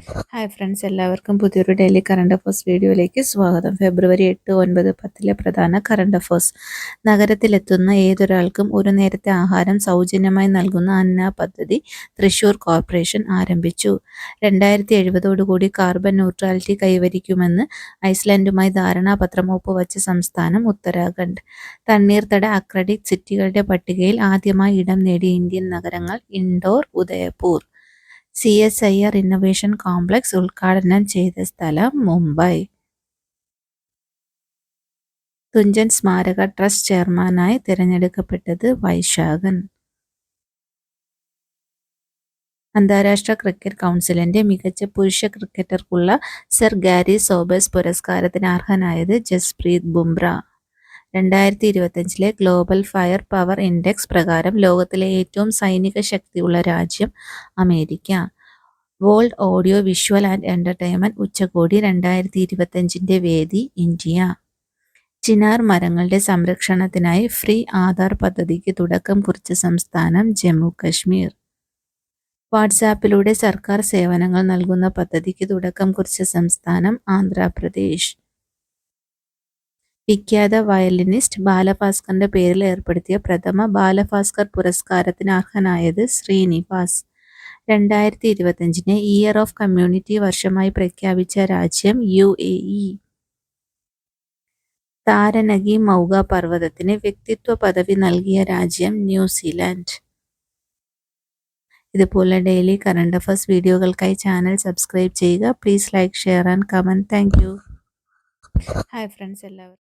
Hi friends, എല്ലാവർക്കും പുതിയൊരു daily current affairs വീഡിയോയിലേക്ക് സ്വാഗതം. ഫെബ്രുവരി 8, 9, 10 പ്രധാന കറണ്ട് അഫേഴ്സ്. നഗരത്തിലെത്തുന്ന ഏതൊരാൾക്കും ഒരു നേരത്തെ ആഹാരം സൗജന്യമായി നൽകുന്ന അന്ന പദ്ധതി തൃശൂർ കോർപ്പറേഷൻ ആരംഭിച്ചു. 2070 കാർബൺ ന്യൂട്രാലിറ്റി കൈവരിക്കുമെന്ന് ഐസ്ലാൻഡുമായി ധാരണാപത്രം ഒപ്പുവച്ച സംസ്ഥാനം ഉത്തരാഖണ്ഡ്. തണ്ണീർത്തട അക്രഡിറ്റ് സിറ്റികളുടെ പട്ടികയിൽ ആദ്യമായി ഇടം നേടിയ ഇന്ത്യൻ നഗരങ്ങൾ Indore, Udaipur. CSIR innovation complex ഉദ്ഘാടനം ചെയ്ത സ്ഥലം മുംബൈ. തുഞ്ചൻ സ്മാരക ട്രസ്റ്റ് ചെയർമാനായി തിരഞ്ഞെടുക്കപ്പെട്ടത് വൈശാഖൻ. അന്താരാഷ്ട്ര ക്രിക്കറ്റ് കൗൺസിലിന്റെ മികച്ച പുരുഷ ക്രിക്കറ്റർക്കുള്ള സർ ഗാരി സോബേഴ്സ് പുരസ്കാരത്തിന് അർഹനായത് Jasprit Bumrah. 2025 global fire power index പ്രകാരം ലോകത്തിലെ ഏറ്റവും സൈനിക ശക്തിയുള്ള രാജ്യം America. World audio visual and entertainment ഉച്ചകോടി 2025 വേദി ഇന്ത്യ. ചിനാർ മരങ്ങളുടെ സംരക്ഷണത്തിനായി ഫ്രീ ആധാർ പദ്ധതിക്ക് തുടക്കം കുറിച്ച സംസ്ഥാനം ജമ്മു കശ്മീർ. വാട്സാപ്പിലൂടെ സർക്കാർ സേവനങ്ങൾ നൽകുന്ന പദ്ധതിക്ക് തുടക്കം കുറിച്ച സംസ്ഥാനം ആന്ധ്രാപ്രദേശ്. വിഖ്യാത വയലിനിസ്റ്റ് ബാലഭാസ്കറിന്റെ പേരിൽ ഏർപ്പെടുത്തിയ പ്രഥമ ബാലഭാസ്കർ പുരസ്കാരത്തിന് അർഹനായത് ശ്രീനിവാസ്. 2025 ഇയർ ഓഫ് കമ്മ്യൂണിറ്റി വർഷമായി പ്രഖ്യാപിച്ച രാജ്യം UAE. താരനഗി മൗഗ പർവ്വതത്തിന് വ്യക്തിത്വ പദവി നൽകിയ രാജ്യം ന്യൂസിലാൻഡ്. ഇതുപോലെ ഡെയിലി കറണ്ട് അഫേഴ്സ് വീഡിയോകൾക്കായി ചാനൽ സബ്സ്ക്രൈബ് ചെയ്യുക. Please like, share and comment. Thank you. Hi friends, എല്ലാവരും